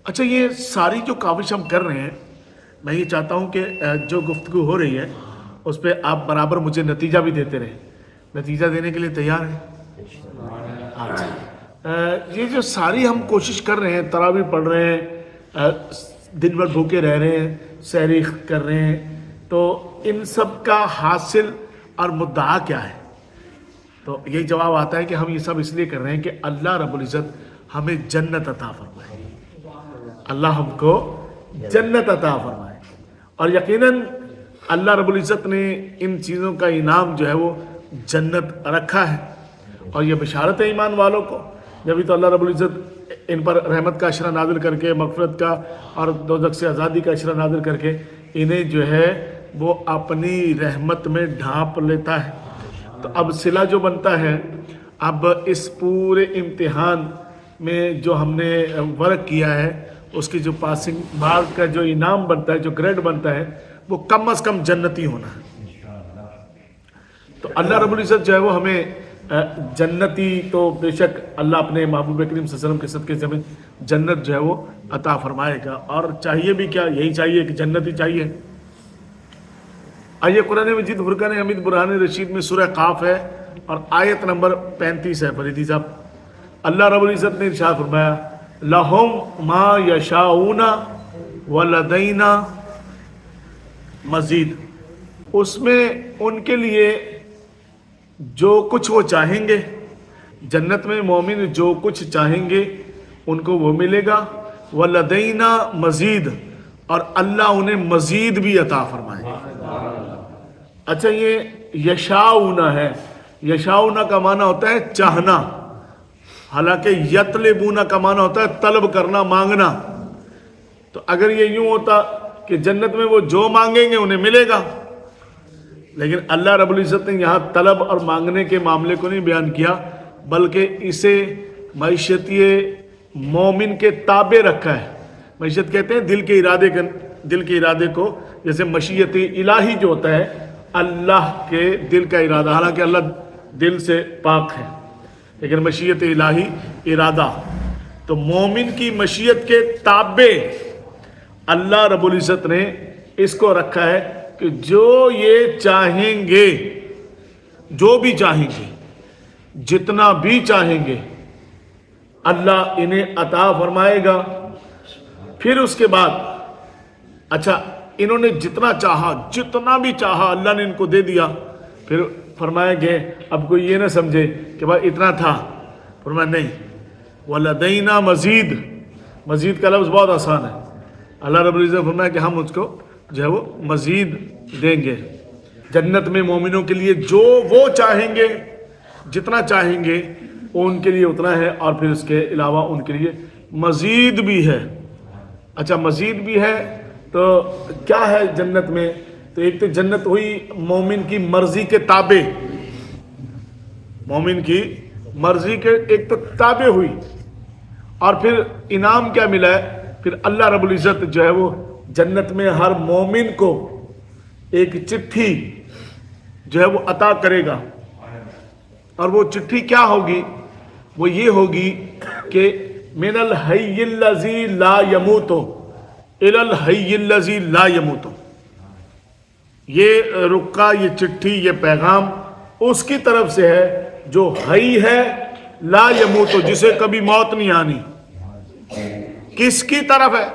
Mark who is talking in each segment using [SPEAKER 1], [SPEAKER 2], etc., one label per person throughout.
[SPEAKER 1] اچھا، یہ ساری جو کاوش ہم کر رہے ہیں، میں یہ چاہتا ہوں کہ جو گفتگو ہو رہی ہے اس پہ آپ برابر مجھے نتیجہ بھی دیتے رہیں. نتیجہ دینے کے لیے تیار ہیں؟ یہ جو ساری ہم کوشش کر رہے ہیں، تراویح پڑھ رہے ہیں، دن بھر بھوکے رہ رہے ہیں، سحری کر رہے ہیں، تو ان سب کا حاصل اور مدعا کیا ہے؟ تو یہی جواب آتا ہے کہ ہم یہ سب اس لیے کر رہے ہیں کہ اللہ رب العزت ہمیں جنت عطا فرمائے. اللہ ہم کو جنت عطا فرمائے. اور یقیناً اللہ رب العزت نے ان چیزوں کا انعام جو ہے وہ جنت رکھا ہے. اور یہ بشارت ہے ایمان والوں کو. جبھی تو اللہ رب العزت ان پر رحمت کا اشرہ نازل کر کے، مغفرت کا اور دوزخ سے آزادی کا اشرہ نازل کر کے انہیں جو ہے وہ اپنی رحمت میں ڈھانپ لیتا ہے. تو اب صلہ جو بنتا ہے، اب اس پورے امتحان میں جو ہم نے ورک کیا ہے اس کی جو پاسنگ مارک کا جو انعام بنتا ہے، جو گریڈ بنتا ہے، وہ کم از کم جنتی ہونا ہے. تو اللہ رب العزت جو ہے وہ ہمیں جنتی، تو بے شک اللہ اپنے محبوب کریم صلی اللہ علیہ وسلم کے صدقے سے ہمیں جنت جو ہے وہ عطا فرمائے گا. اور چاہیے بھی کیا؟ یہی چاہیے کہ جنت ہی چاہیے. آئیے قرآن مجید فرقان حمید برہان رشید میں سورہ قاف ہے اور آیت نمبر 35 ہے. فریدی صاحب، اللہ رب العزت نے ارشاد فرمایا لَهُمْ مَا يَشَاءُونَ وَلَدَيْنَا مزید. اس میں ان کے لیے جو کچھ وہ چاہیں گے، جنت میں مومن جو کچھ چاہیں گے ان کو وہ ملے گا. وَلَدَيْنَا مزید، اور اللہ انہیں مزید بھی عطا فرمائے گا. اچھا، یہ یشاؤنا ہے. یشاؤنا کا معنی ہوتا ہے چاہنا، حالانکہ یطلبونا کا معنی ہوتا ہے طلب کرنا، مانگنا. تو اگر یہ یوں ہوتا کہ جنت میں وہ جو مانگیں گے انہیں ملے گا، لیکن اللہ رب العزت نے یہاں طلب اور مانگنے کے معاملے کو نہیں بیان کیا، بلکہ اسے معیشتی مومن کے تابع رکھا ہے. معیشت کہتے ہیں دل کے ارادے کو، جیسے مشیت الہی جو ہوتا ہے اللہ کے دل کا ارادہ، حالانکہ اللہ دل سے پاک ہے، لیکن مشیت الہی ارادہ. تو مومن کی مشیت کے تابع اللہ رب العزت نے اس کو رکھا ہے کہ جو یہ چاہیں گے، جو بھی چاہیں گے، جتنا بھی چاہیں گے، اللہ انہیں عطا فرمائے گا. پھر اس کے بعد اچھا، انہوں نے جتنا چاہا، جتنا بھی چاہا اللہ نے ان کو دے دیا. پھر فرمایا گئے، اب کوئی یہ نہ سمجھے کہ بھائی اتنا تھا. فرمایا نہیں، وَلَدَيْنَا مزید. مزید کا لفظ بہت آسان ہے. اللہ رب العزت فرمایا کہ ہم اس کو جو ہے وہ مزید دیں گے. جنت میں مومنوں کے لیے جو وہ چاہیں گے، جتنا چاہیں گے وہ ان کے لیے اتنا ہے، اور پھر اس کے علاوہ ان کے لیے مزید بھی ہے. اچھا، مزید بھی ہے تو کیا ہے جنت میں؟ تو ایک تو جنت ہوئی مومن کی مرضی کے تابع، مومن کی مرضی کے ایک تو تابع ہوئی. اور پھر انعام کیا ملا ہے؟ پھر اللہ رب العزت جو ہے وہ جنت میں ہر مومن کو ایک چٹھی جو ہے وہ عطا کرے گا. اور وہ چٹھی کیا ہوگی؟ وہ یہ ہوگی کہ من الحی الذی لا یموت الی الحی الذی لا یموت. یہ رکا، یہ چٹھی، یہ پیغام اس کی طرف سے ہے جو حی ہے، لا یموت، جسے کبھی موت نہیں آنی. کس کی طرف ہے؟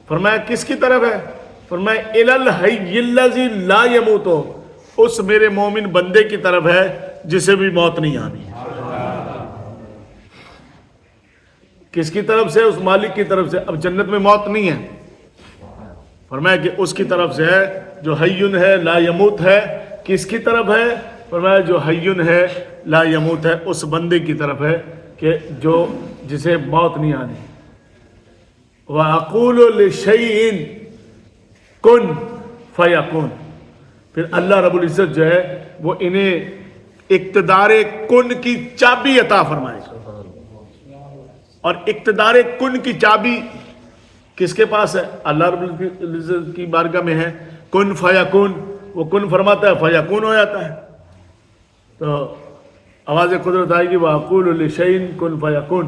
[SPEAKER 1] فرمایا کس کی طرف ہے؟ فرمایا الی الحی الذی لا یموت، اس میرے مومن بندے کی طرف ہے جسے بھی موت نہیں آنی. کس کی طرف سے؟ اس مالک کی طرف سے. اب جنت میں موت نہیں ہے، فرمایا کہ اس کی طرف سے ہے جو حیٌ ہے لا یموت ہے. کس کی طرف ہے؟ فرمایا جو حیٌ ہے لا یموت ہے، اس بندے کی طرف ہے کہ جو جسے موت نہیں آنی. وَأَقُولُ لِشَيْءٍ كُن فَيَكُن. پھر اللہ رب العزت جو ہے وہ انہیں اقتدار کن کی چابی عطا فرمائے گا. اور اقتدار کن کی چابی کس کے پاس ہے؟ اللہ رب العزت کی بارگاہ میں ہے. کن فیکون، وہ کن فرماتا ہے فیکون ہو جاتا ہے. تو آواز قدرت آئے گی وَأَقُولُ لِشَيْءٍ كُن فَيَكُن.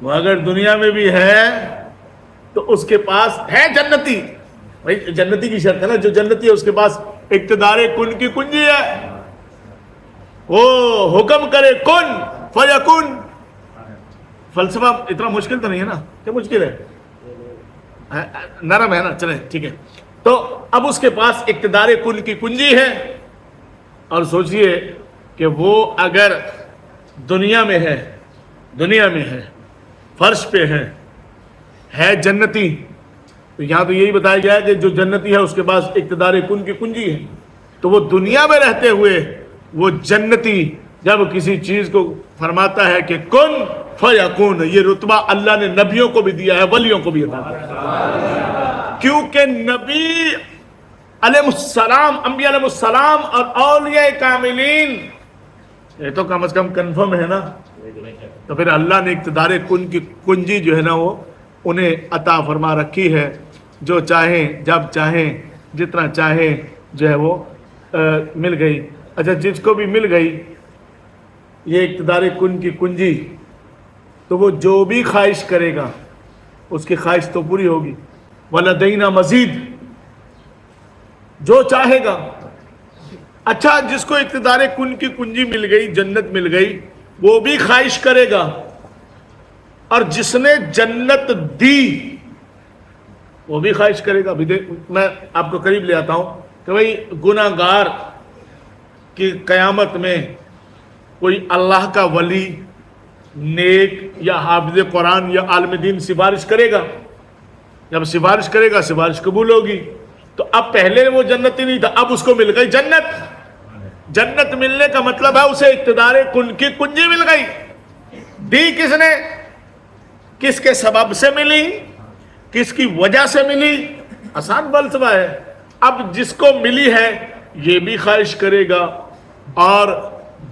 [SPEAKER 1] وہ اگر دنیا میں بھی ہے تو اس کے پاس ہے جنتی. بھائی جنتی کی شرط ہے نا, جو جنتی ہے اس کے پاس اقتدار کن کی کنجی ہے. وہ حکم کرے کن فیکن. فلسفہ اتنا مشکل تو نہیں ہے نا, کیا مشکل ہے؟ نرم ہے نا, چلیں ٹھیک ہے. تو اب اس کے پاس اقتدار کن کی کنجی ہے. اور سوچئے کہ وہ اگر دنیا میں ہے, فرش پہ ہے جنتی, تو یہاں تو یہی بتایا گیا ہے کہ جو جنتی ہے اس کے پاس اقتدار کن کی کنجی ہے. تو وہ دنیا میں رہتے ہوئے وہ جنتی جب کسی چیز کو فرماتا ہے کہ کن فیکون, یہ رتبہ اللہ نے نبیوں کو بھی دیا ہے, ولیوں کو بھی عطا کیا. کیونکہ نبی علیہ السلام, انبیاء علیہ السلام اور اولیاء کاملین یہ تو کم از کم کنفرم ہے نا. تو پھر اللہ نے اقتدار کن کی کنجی جو ہے نا وہ انہیں عطا فرما رکھی ہے. جو چاہیں جب چاہیں جتنا چاہیں جو ہے وہ مل گئی. اچھا, جس کو بھی مل گئی یہ اقتدار کن کی کنجی, تو وہ جو بھی خواہش کرے گا اس کی خواہش تو پوری ہوگی. وَلَدَيْنَا مزید, جو چاہے گا. اچھا, جس کو اقتدار کن کی کنجی مل گئی, جنت مل گئی, وہ بھی خواہش کرے گا. اور جس نے جنت دی وہ بھی خواہش کرے گا. میں آپ کو قریب لے آتا ہوں کہ بھئی گناہ گار کی قیامت میں کوئی اللہ کا ولی, نیک یا حافظ قرآن یا عالم دین سفارش کرے گا. جب سفارش کرے گا سفارش قبول ہوگی. تو اب پہلے وہ جنتی نہیں تھا, اب اس کو مل گئی جنت. جنت ملنے کا مطلب ہے اسے اقتدار کن کی کنجی مل گئی. دی کس نے, کس کے سبب سے ملی, کس کی وجہ سے ملی؟ آسان فلسفہ ہے. اب جس کو ملی ہے یہ بھی خواہش کرے گا, اور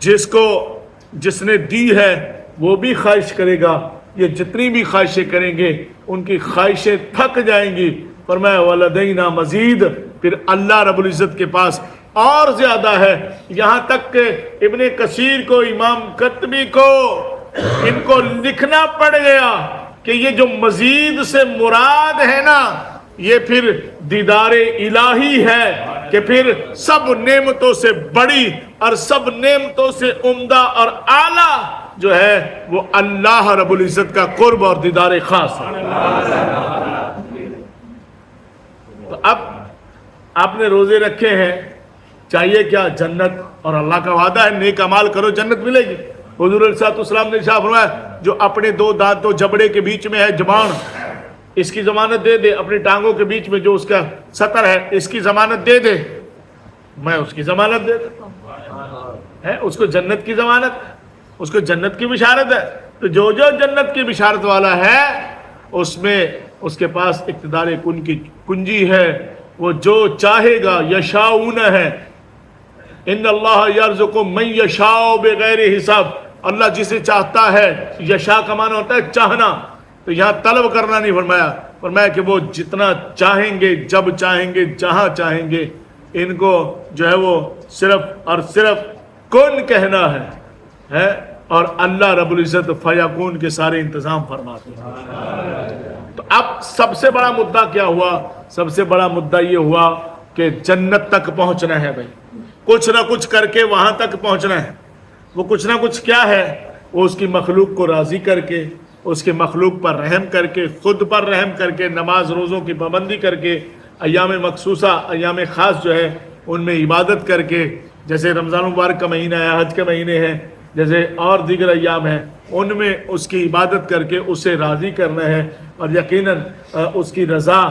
[SPEAKER 1] جس نے دی ہے وہ بھی خواہش کرے گا. یہ جتنی بھی خواہشیں کریں گے ان کی خواہشیں تھک جائیں گی. فرمایا وَلَدَيْنَا مزید, پھر اللہ رب العزت کے پاس اور زیادہ ہے. یہاں تک کہ ابن کثیر کو, امام قرطبی کو, ان کو لکھنا پڑ گیا کہ یہ جو مزید سے مراد ہے نا یہ پھر دیدار الہی ہے, کہ پھر سب نعمتوں سے بڑی اور سب نعمتوں سے عمدہ اور اعلیٰ جو ہے وہ اللہ رب العزت کا قرب اور دیدار خاص ہے. تو اب آپ نے روزے رکھے ہیں, چاہیے کیا؟ جنت. اور اللہ کا وعدہ ہے نیک اعمال کرو جنت ملے گی. حضور علیہ السلام نے ارشاد فرمایا جو اپنے دو دانتوں جبڑے کے بیچ میں ہے زبان, اس کی ضمانت دے دے. اپنی ٹانگوں کے بیچ میں جو اس کا سطر ہے اس کی ضمانت دے دے, میں اس کی ضمانت دے دیتا ہوں. ہے اس کو جنت کی ضمانت, اس کو جنت کی بشارت ہے. تو جو جنت کی بشارت والا ہے اس میں اس کے پاس اقتدار کن کی کنجی ہے. وہ جو چاہے گا, یشاؤن ہے, ان اللہ یرزق من یشاء بغیر حساب. اللہ جسے چاہتا ہے, یشاء کا معنی ہوتا ہے چاہنا, تو یہاں طلب کرنا نہیں فرمایا. فرمایا کہ وہ جتنا چاہیں گے, جب چاہیں گے, جہاں چاہیں گے, ان کو جو ہے وہ صرف اور صرف کن کہنا ہے. اور اللہ رب العزت فیکون کے سارے انتظام فرماتے ہیں. تو اب سب سے بڑا مدعا کیا ہوا؟ سب سے بڑا مدعا یہ ہوا کہ جنت تک پہنچنا ہے. بھائی کچھ نہ کچھ کر کے وہاں تک پہنچنا ہے. وہ کچھ نہ کچھ کیا ہے؟ وہ اس کی مخلوق کو راضی کر کے, اس کے مخلوق پر رحم کر کے, خود پر رحم کر کے, نماز روزوں کی پابندی کر کے, ایام مخصوصہ ایام خاص جو ہے ان میں عبادت کر کے, جیسے رمضان مبارک کا مہینہ ہے, حج کے مہینے ہیں, جیسے اور دیگر ایام ہیں, ان میں اس کی عبادت کر کے اسے راضی کرنا ہے. اور یقیناً اس کی رضا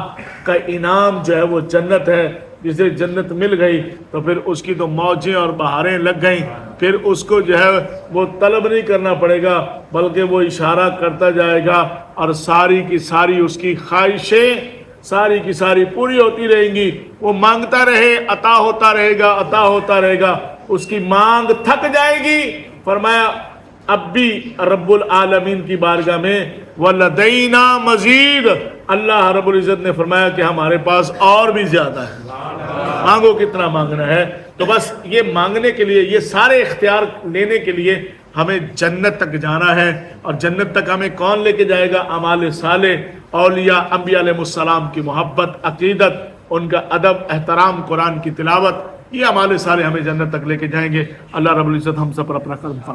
[SPEAKER 1] کا انعام جو ہے وہ جنت ہے. جسے جنت مل گئی تو پھر اس کی تو موجیں اور بہاریں لگ گئیں. پھر اس کو جو ہے وہ طلب نہیں کرنا پڑے گا, بلکہ وہ اشارہ کرتا جائے گا, اور ساری کی ساری اس کی خواہشیں ساری کی ساری پوری ہوتی رہیں گی. وہ مانگتا رہے, عطا ہوتا رہے گا, عطا ہوتا رہے گا. اس کی مانگ تھک جائے گی. فرمایا اب بھی رب العالمین کی بارگاہ میں وَلَدَيْنَا مزید, اللہ رب العزت نے فرمایا کہ ہمارے پاس اور بھی زیادہ ہے. مانگو کتنا مانگنا ہے. تو بس یہ مانگنے کے لیے, یہ سارے اختیار لینے کے لیے ہمیں جنت تک جانا ہے، اور جنت تک ہمیں کون لے کے جائے گا؟ اعمال صالح، اولیاء انبیاء علیہ السلام کی محبت، عقیدت، ان کا ادب، احترام، قرآن کی تلاوت، یہ اعمال صالح ہمیں جنت تک لے کے جائیں گے۔ اللہ رب العزت ہم سب پر اپنا کرم فرمائے۔